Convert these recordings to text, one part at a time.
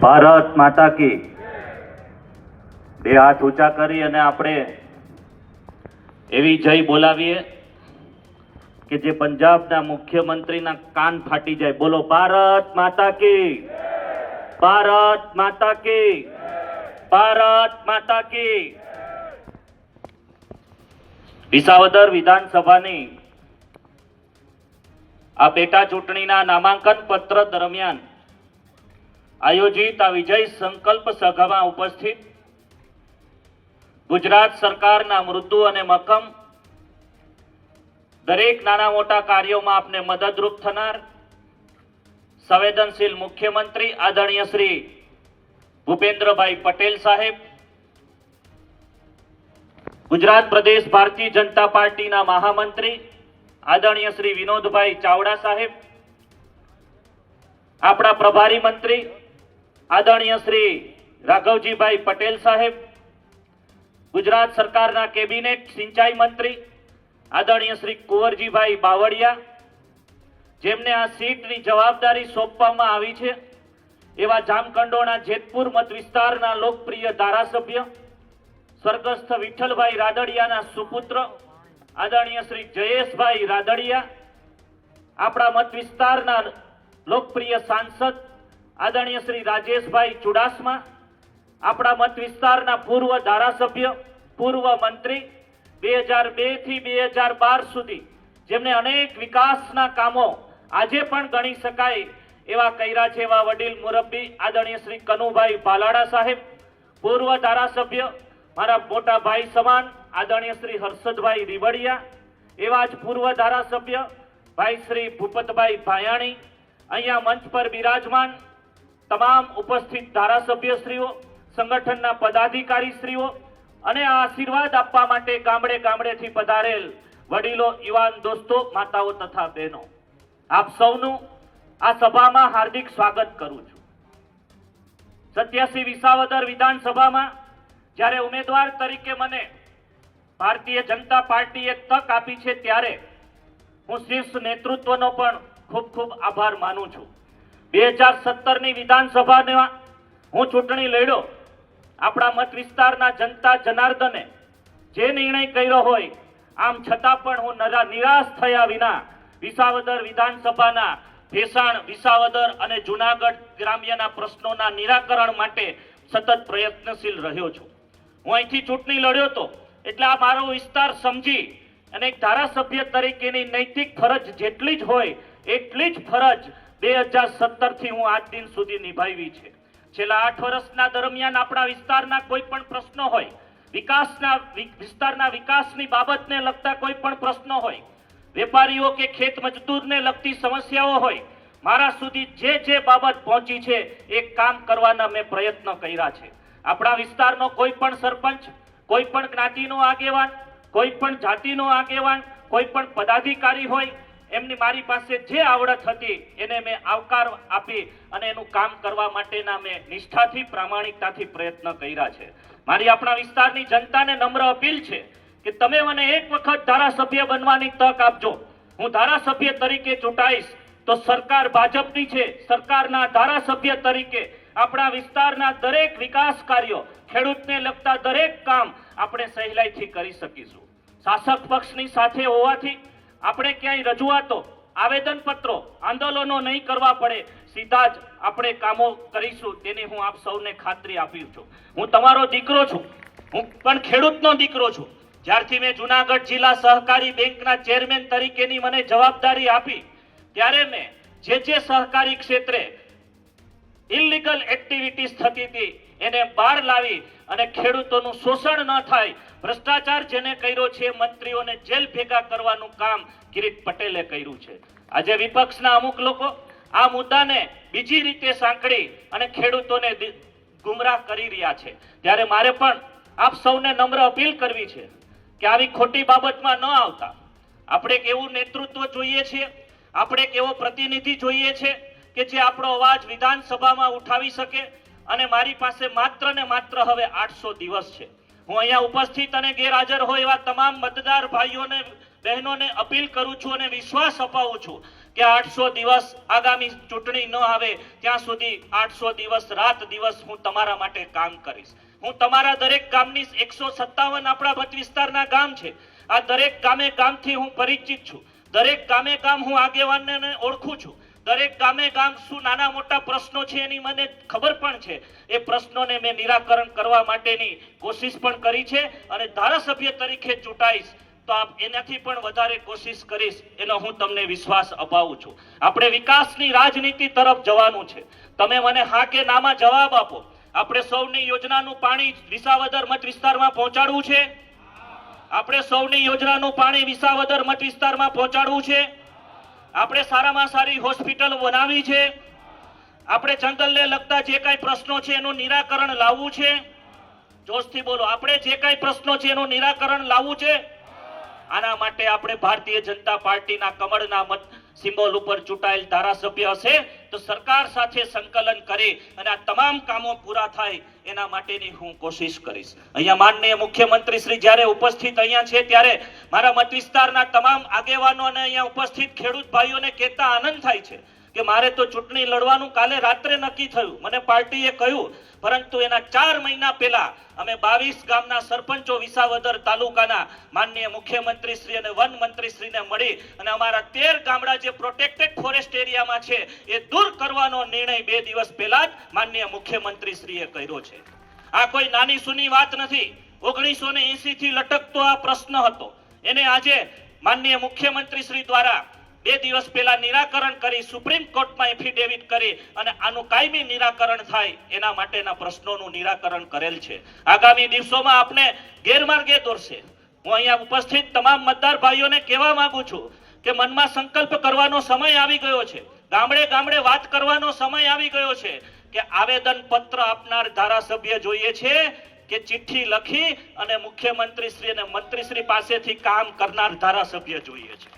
ભારત માતા કી બે હાથ ઊંચા કરી અને આપણે એવી જય બોલાવીએ કે જે પંજાબના મુખ્યમંત્રીના કાન ફાટી જાય. બોલો ભારત માતા કી, ભારત માતા કી, ભારત માતા કી. વિસાવદર વિધાનસભાની આ પેટા ચૂંટણીના નામાંકન પત્ર દરમિયાન આયોજિત આ વિજય સંકલ્પ સભામાં ઉપસ્થિત ગુજરાત સરકારના મૃદુ અને મક્કમ દરેક નાના મોટા કાર્યોમાં આપને મદદરૂપ થનાર સંવેદનશીલ મુખ્યમંત્રી આદરણીય શ્રી ભૂપેન્દ્રભાઈ પટેલ સાહેબ, ગુજરાત પ્રદેશ ભારતીય જનતા પાર્ટીના મહામંત્રી આદરણીય શ્રી વિનોદભાઈ ચાવડા સાહેબ, આપણા પ્રભારી મંત્રી આદરણીય શ્રી રાઘવજીભાઈ પટેલ સાહેબ, ગુજરાત સરકારના કેબિનેટ સિંચાઈ મંત્રી આદરણીય શ્રી કુંવરજીભાઈ બાવળિયા, જેમને આ સીટની જવાબદારી સોંપવામાં આવી છે એવા જામકંડોળના જેતપુર મત વિસ્તારના લોકપ્રિય ધારાસભ્ય સ્વર્ગસ્થ વિઠ્ઠલભાઈ રાદડિયાના સુપુત્ર આદરણીય શ્રી જયેશભાઈ રાદડિયા, આપણા મત વિસ્તારના લોકપ્રિય સાંસદ આદરણીય શ્રી રાજેશભાઈ ચુડાસમા, આપણા મત વિસ્તારના પૂર્વ ધારાસભ્ય પૂર્વ મંત્રી 2002 થી 2012 સુધી જેમને અનેક વિકાસના કામો આજે પણ ગણી શકાય એવા કર્યા છે એવા વડીલ મુરબ્બી આદરણીય શ્રી કનુભાઈ ભાલાડા સાહેબ, પૂર્વ ધારાસભ્ય મારા મોટા ભાઈ સમાન આદરણીય શ્રી હર્ષદભાઈ રીબડિયા, એવા જ પૂર્વ ધારાસભ્ય ભાઈ શ્રી ભૂપતભાઈ ભાયાણી, અહીંયા મંચ પર બિરાજમાન તમામ ઉપસ્થિત ધારાસભ્યશ્રીઓ, સંગઠનના પદાધિકારીશ્રીઓ અને આ આશીર્વાદ આપવા માટે ગામડે ગામડેથી પધારેલ વડીલો, યુવાન દોસ્તો, માતાઓ તથા બહેનો, આપ સૌનું આ સભામાં હાર્દિક સ્વાગત કરું છું. 87 વિસાવદર વિધાનસભામાં જ્યારે ઉમેદવાર તરીકે મને ભારતીય જનતા પાર્ટીએ તક આપી છે ત્યારે હું શીર્ષ નેતૃત્વનો પણ ખૂબ ખૂબ આભાર માનું છું. 2017ની વિધાનસભામાં હું ચૂંટણી લડ્યો. આપણા મત વિસ્તારના જનતા જનાર્દને જે નિર્ણય કર્યો હોય આમ છતાં પણ હું નિરાશ થયા વિના વિસાવદર વિધાનસભાના ભેસાણ, વિસાવદર અને જુનાગઢ ગ્રામ્યના પ્રશ્નોના નિરાકરણ માટે સતત પ્રયત્નશીલ રહ્યો છું. હું અહીંથી ચૂંટણી લડ્યો હતો એટલે આ મારો વિસ્તાર સમજી અને એક ધારાસભ્ય તરીકેની નૈતિક ફરજ જેટલી જ હોય એટલી જ ફરજ 2017 થી હું આજ દિન સુધી નિભાવી છે. છેલ્લા 8 વર્ષના દરમિયાન આપણા વિસ્તારના કોઈ પણ પ્રશ્નો હોય, વિસ્તારના વિકાસની બાબતને લગતા કોઈ પણ પ્રશ્નો હોય, વેપારીઓ કે ખેત મજદૂરને લગતી સમસ્યાઓ હોય, મારા સુધી જે બાબત પહોંચી છે એ કામ કરવાના મેં પ્રયત્ન કર્યા છે. આપણા વિસ્તારનો કોઈ પણ સરપંચ, કોઈ પણ જ્ઞાતિનો આગેવાન, કોઈ પણ જાતિનો આગેવાન, કોઈ પણ પદાધિકારી હોય, એમની મારી પાસે જે આવડત હતી એને મેં આવકાર આપી અને એનું કામ કરવા માટેના મેં નિષ્ઠાથી, પ્રામાણિકતાથી પ્રયત્ન કર્યા છે. મારી આપણા વિસ્તારની જનતાને નમ્ર અપીલ છે કે તમે મને એક વખત ધારાસભ્ય બનવાની તક આપજો. હું ધારાસભ્ય તરીકે ચૂંટાઈશ તો સરકાર ભાજપની છે. સરકારના ધારાસભ્ય તરીકે આપણા વિસ્તારના દરેક વિકાસ કાર્યો, ખેડૂતને લગતા દરેક કામ આપણે સહેલાઈથી કરી શકીશું. શાસક પક્ષની સાથે હોવાથી આપણે ક્યાંય રજૂઆતો, આવેદનપત્રો, આંદોલનો નહીં કરવા પડે, સીધા જ આપણે કામો કરીશું તેની હું આપ સૌને ખાતરી આપી છું. હું તમારો દીકરો છું, હું પણ ખેડૂતનો દીકરો છું. જ્યારથી મેં જુનાગઢ જિલ્લા સહકારી બેંકના ચેરમેન તરીકેની મને જવાબદારી આપી ત્યારે મેં જે સહકારી ક્ષેત્રે ઇલીગલ એક્ટિવિટીઝ થતી હતી એને બહાર લાવી અને ખેડૂતોનું શોષણ ન થાય, ભ્રષ્ટાચાર જેને કર્યો છે મંત્રીઓને જેલ ભેગા કરવાનું કામ કિરીટ પટેલે કર્યું છે. આજે વિપક્ષના અમુક લોકો આ મુદ્દાને બીજી રીતે સાંકળી અને ખેડૂતોને ગુમરાહ કરી રહ્યા છે. ત્યારે મારે પણ આપ સૌને નમ્ર અપીલ કરવી છે કે આવી ખોટી બાબતમાં ન આવતા આપણે એક એવું નેતૃત્વ જોઈએ છીએ, આપણે એક એવો પ્રતિનિધિ જોઈએ છે કે જે આપણો અવાજ વિધાનસભામાં ઉઠાવી શકે. અને મારી પાસે માત્ર ને માત્ર હવે 800 દિવસ છે. હું અહીંયા ઉપસ્થિત અને ગેરહાજર હોય એવા તમામ મતદાર ભાઈઓને, બહેનોને અપીલ કરું છું અને વિશ્વાસ અપાવું છું કે 800 દિવસ આગામી ચૂંટણી ન આવે ત્યાં સુધી 800 દિવસ રાત દિવસ હું તમારા માટે કામ કરીશ. હું તમારા દરેક ગામની 157 આપણા મત વિસ્તારના ગામ છે. આ દરેક ગામે ગામથી હું પરિચિત છું. દરેક ગામે ગામ હું આગેવાનને ઓળખું છું. દરેક ગામે ગામ શું નાના મોટા પ્રશ્નો છે એની મને ખબર પણ છે. એ પ્રશ્નોને મેં નિરાકરણ કરવા માટેની કોશિશ પણ કરી છે અને ધારાસભ્ય તરીકે ચૂંટાઈશ તો આપ એનાથી પણ વધારે કોશિશ કરીશ એનો હું તમને વિશ્વાસ અપાવું છું. આપણે વિકાસની રાજનીતિ તરફ જવાનું છે. તમે મને હા કે નામાં જવાબ આપો. આપણે સૌની યોજનાનું પાણી વિસાવદર મત વિસ્તારમાં પહોંચાડવું છે. આપણે સૌની યોજનાનું પાણી વિસાવદર મત વિસ્તારમાં પહોંચાડવું છે. આપણે સારામાં સારી હોસ્પિટલ બનાવવી છે. આપણે જંગલને લગતા જે કાંઈ પ્રશ્નો છે એનું નિરાકરણ લાવવું છે. જોશથી બોલો. આપણે જે કાંઈ પ્રશ્નો છે એનું નિરાકરણ લાવવું છે. આના માટે આપણે ભારતીય જનતા પાર્ટીના કમળના મત સિમ્બોલ ઉપર ચૂંટાયેલ ધારાસભ્ય હશે તો સરકાર સાથે સંકલન કરી અને આ તમામ કામો પૂરા થાય એના માટેની હું કોશિશ કરીશ. અહીંયા માનનીય મુખ્યમંત્રી શ્રી જ્યારે ઉપસ્થિત અહીંયા છે ત્યારે મારા મત વિસ્તારના તમામ આગેવાનો અને અહીંયા ઉપસ્થિત ખેડૂત ભાઈઓને કહેતા આનંદ થાય છે કે મારે તો ચૂંટણી લડવાનું કાલે રાત્રે નક્કી થયું, મને પાર્ટીએ કહ્યું, પરંતુ એના 4 મહિના પહેલા અમે 22 ગામના સરપંચો વિસાવદર તાલુકાના માનનીય મુખ્યમંત્રી શ્રી અને વન મંત્રી શ્રીને મળી અને અમારા 13 ગામડા જે પ્રોટેક્ટેડ ફોરેસ્ટ એરિયામાં છે એ દૂર કરવાનો નિર્ણય 2 દિવસ પહેલા જ માનનીય મુખ્યમંત્રી શ્રીએ કર્યો છે. આ કોઈ નાની સૂની વાત નથી. 1980 થી લટકતો આ પ્રશ્ન હતો. એને આજે માનનીય મુખ્યમંત્રી શ્રી દ્વારા 2 દિવસ પહેલા નિરાકરણ કરી સુપ્રીમ કોર્ટમાં એફિડેવિટ કરી અને આનું કાયમી નિરાકરણ થાય એના માટેના પ્રશ્નોનું નિરાકરણ કરેલ છે. આગામી દિવસોમાં આપણે ગેરમાર્ગે દોરશે. હું અહીંયા ઉપસ્થિત તમામ મતદાર ભાઈઓને કહેવા માંગુ છું કે મનમાં સંકલ્પ કરવાનો સમય આવી ગયો છે. ગામડે ગામડે વાત કરવાનો સમય આવી ગયો છે કે આવેદન પત્ર આપનાર ધારાસભ્ય જોઈએ છે કે ચિઠ્ઠી લખી અને મુખ્યમંત્રી શ્રી અને મંત્રી શ્રી પાસેથી કામ કરનાર ધારાસભ્ય જોઈએ છે.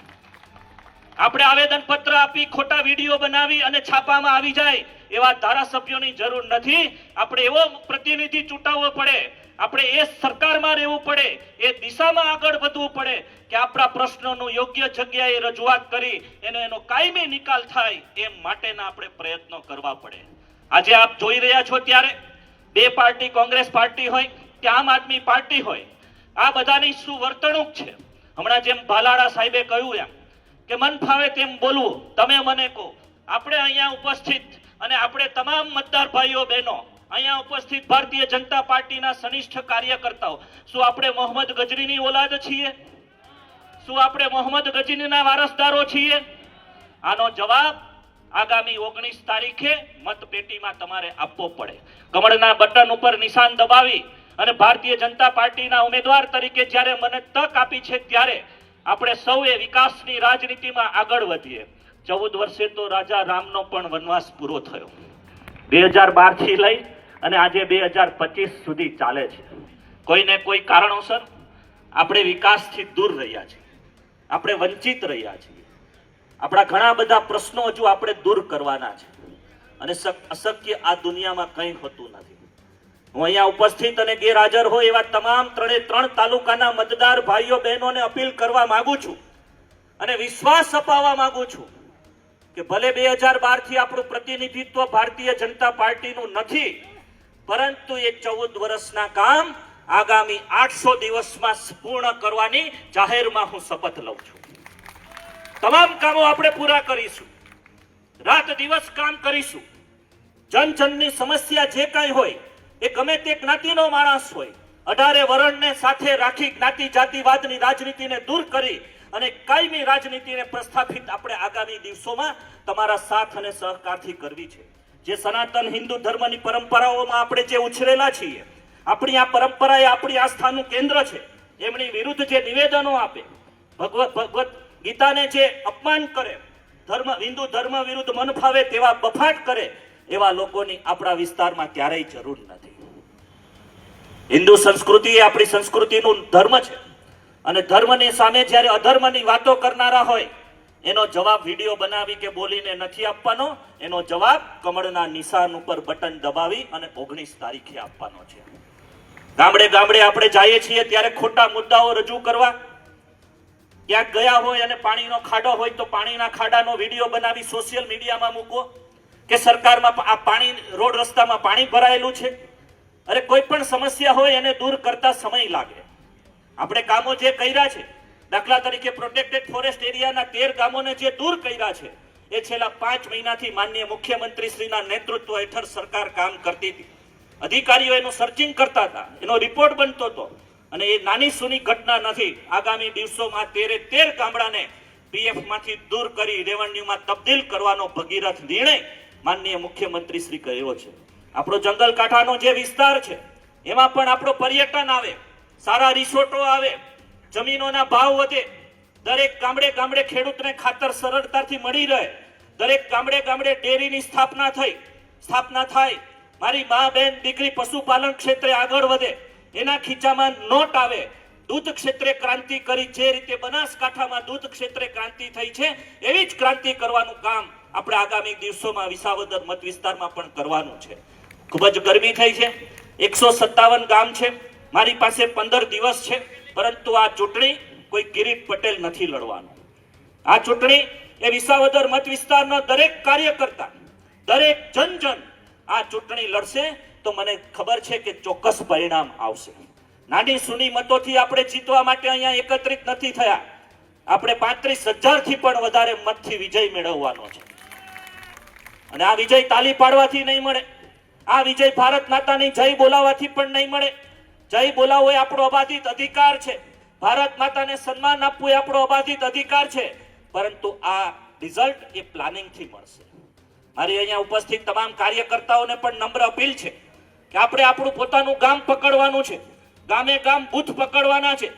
આપણે આવેદન પત્ર આપી ખોટા વિડીયો બનાવી અને છાપામાં આવી જાય એવા ધારાસભ્યોની જરૂર નથી. આપણે એવો પ્રતિનિધિ ચૂંટાવવો પડે. આપણે એ સરકારમાં રહેવું પડે. એ દિશામાં આગળ વધવું પડે કે આપણા પ્રશ્નોનું યોગ્ય જગ્યાએ રજૂઆત કરી એનો કાયમી નિકાલ થાય એ માટેના આપણે પ્રયત્નો કરવા પડે. આજે આપ જોઈ રહ્યા છો ત્યારે 2 પાર્ટી, કોંગ્રેસ પાર્ટી હોય કે આમ આદમી પાર્ટી હોય, આ બધાની શું વર્તણૂક છે. હમણાં જેમ ભાલાળા સાહેબે કહ્યું એમ કે મન ફાવે તેમ બોલવું. તમે મને કહો. આપણે અહીંયા ઉપસ્થિત અને આપણે તમામ મતદાર ભાઈઓ બહેનો અહીંયા ઉપસ્થિત ભારતીય જનતા પાર્ટીના સનિષ્ઠ કાર્યકર્તાઓ શું આપણે મોહમ્મદ ગજનીની ઓલાદ છીએ? શું આપણે મોહમ્મદ ગજનીના વારસદારો છીએ? આનો જવાબ આગામી 19 તારીખે મતપેટીમાં તમારે આપવો પડે. કમળના બટન ઉપર નિશાન દબાવી અને ભારતીય જનતા પાર્ટીના ઉમેદવાર તરીકે જ્યારે મને તક આપી છે ત્યારે આપણે સૌએ વિકાસની રાજનીતિમાં આગળ વધીએ. 14 વર્ષે તો રાજા રામનો પણ વનવાસ પૂરો થયો. 2012 થી લઈ અને આજે 2025 સુધી ચાલે છે. કોઈને કોઈ કારણોસર આપણે વિકાસથી દૂર રહ્યા છીએ. આપણે વંચિત રહ્યા છીએ. આપણા ઘણા બધા પ્રશ્નો હજુ આપણે દૂર કરવાના છે અને અશક્ય આ દુનિયામાં કંઈ હોતું નથી. હું અહીંયા ઉપસ્થિત અને ગેરહાજર હોય એવા તમામ 3 તાલુકાના મતદાર ભાઈઓ બહેનોને અપીલ કરવા માંગુ છું અને વિશ્વાસ અપાવવા માંગુ છું કે ભલે 2012 થી આપણું પ્રતિનિધિત્વ ભારતીય જનતા પાર્ટીનું નથી, પરંતુ એ 14 વર્ષના કામ આગામી 800 દિવસમાં પૂર્ણ કરવાની જાહેરમાં હું શપથ લઉં છું. તમામ કામો આપણે પૂરા કરીશું. રાત દિવસ કામ કરીશું. જનજનની સમસ્યા જે કાંઈ હોય એ ગમે તે જ્ઞાતિનો માણસ હોય, 18 વર્ણને સાથે રાખી જ્ઞાતિ જાતિવાદની રાજનીતિને દૂર કરી અને કાયમી રાજનીતિને પ્રસ્થાપિત આપણે આગામી દિવસોમાં તમારા સાથ અને સહકારથી કરવી છે. જે સનાતન હિન્દુ ધર્મની પરંપરાઓમાં આપણે જે ઉછરેલા છીએ, આપણી આ પરંપરા એ આપણી આસ્થાનું કેન્દ્ર છે. એમની વિરુદ્ધ જે નિવેદનો આપે, ભગવત ગીતાને જે અપમાન કરે, હિન્દુ ધર્મ વિરુદ્ધ મન ફાવે તેવા બફાટ કરે એવા લોકોની આપણા વિસ્તારમાં ક્યારેય જરૂર નથી. હિન્દુ સંસ્કૃતિ એ આપણી સંસ્કૃતિનું ધર્મ છે અને ધર્મની સામે જ્યારે અધર્મની વાતો કરનારા હોય એનો જવાબ વિડીયો બનાવી કે બોલીને નથી આપવાનો. એનો જવાબ કમળના નિશાન ઉપર બટન દબાવી અને 19 તારીખે આપવાનો છે. ગામડે ગામડે આપણે જઈએ છીએ ત્યારે ખોટા મુદ્દાઓ રજૂ કરવા, ક્યાંક ગયા હોય અને પાણીનો ખાડો હોય તો પાણીના ખાડાનો વિડીયો બનાવી સોશિયલ મીડિયામાં મૂકો કે સરકારમાં આ પાણી રોડ રસ્તામાં પાણી ભરાયેલું છે. અરે કોઈ પણ સમસ્યા હોય એને દૂર કરતા સમય લાગે. આપણે કામો જે કર્યા છે, દાખલા તરીકે પ્રોટેક્ટેડ ફોરેસ્ટ એરિયાના 13 ગામોને જે દૂર કર્યા છે એ છેલ્લા 5 મહિનાથી માનનીય મુખ્યમંત્રી શ્રીના નેતૃત્વ હેઠળ સરકાર કામ કરતી હતી. અધિકારીઓ એનું સર્ચિંગ કરતા હતા, એનો રિપોર્ટ બનતો હતો અને એ નાની સૂની ઘટના નથી. આગામી દિવસોમાં 13 ગામડાને પીએફ માંથી દૂર કરી રેવન્યુમાં તબદીલ કરવાનો ભગીરથ નિર્ણય માનનીય મુખ્યમંત્રી શ્રી કર્યો છે. આપણો જંગલ કાંઠાનો જે વિસ્તાર છે એમાં પણ આપણો પર્યટન આવે, સારા રિસોર્ટો આવે, જમીનોના ભાવ વધે, દરેક ગામડે ગામડે ખેડૂતને ખાતર સરળતાથી મળી રહે, દરેક ગામડે ગામડે ડેરીની સ્થાપના થાય, મારી મા બેન દીકરી પશુપાલન ક્ષેત્રે આગળ વધે, એના ખીચામાં નોટ આવે, દૂધ ક્ષેત્રે ક્રાંતિ કરી જે રીતે બનાસકાંઠામાં દૂધ ક્ષેત્રે ક્રાંતિ થઈ છે એવી જ ક્રાંતિ કરવાનું કામ આપણે આગામી દિવસોમાં વિસાવદર મત વિસ્તારમાં પણ કરવાનું છે. ખૂબ જ ગરમી થઈ છે, 157 ગામ છે, મારી પાસે 15 દિવસ છે, પરંતુ આ ચૂંટણી કોઈ કિરીટ પટેલ નથી લડવાનું. આ ચૂંટણી એ વિસાવદર મત વિસ્તારના દરેક કાર્યકર્તા, દરેક જન આ ચૂંટણી લડશે તો મને ખબર છે કે ચોક્કસ પરિણામ આવશે. નાની સૂની મતોથી આપણે જીતવા માટે અહીંયા એકત્રિત નથી થયા. આપણે 35,000 થી પણ વધારે મતથી વિજય મેળવવાનો છે અને આ વિજય તાલી પાડવાથી નહીં મળે, આ વિજય ભારત માતાની જય બોલાવવાથી પણ નહીં મળે. જય બોલાવવો એ આપણો અબાધિત અધિકાર છે, ભારત માતાને સન્માન આપવું એ આપણો અબાધિત અધિકાર છે, પરંતુ આ રિઝલ્ટ એ પ્લાનિંગથી મળશે. મારી અહીંયા ઉપસ્થિત તમામ કાર્યકર્તાઓને પણ નમ્ર અપીલ છે કે આપણે આપણું પોતાનું ગામ પકડવાનું છે, ગામે ગામ બૂથ પકડવાના છે,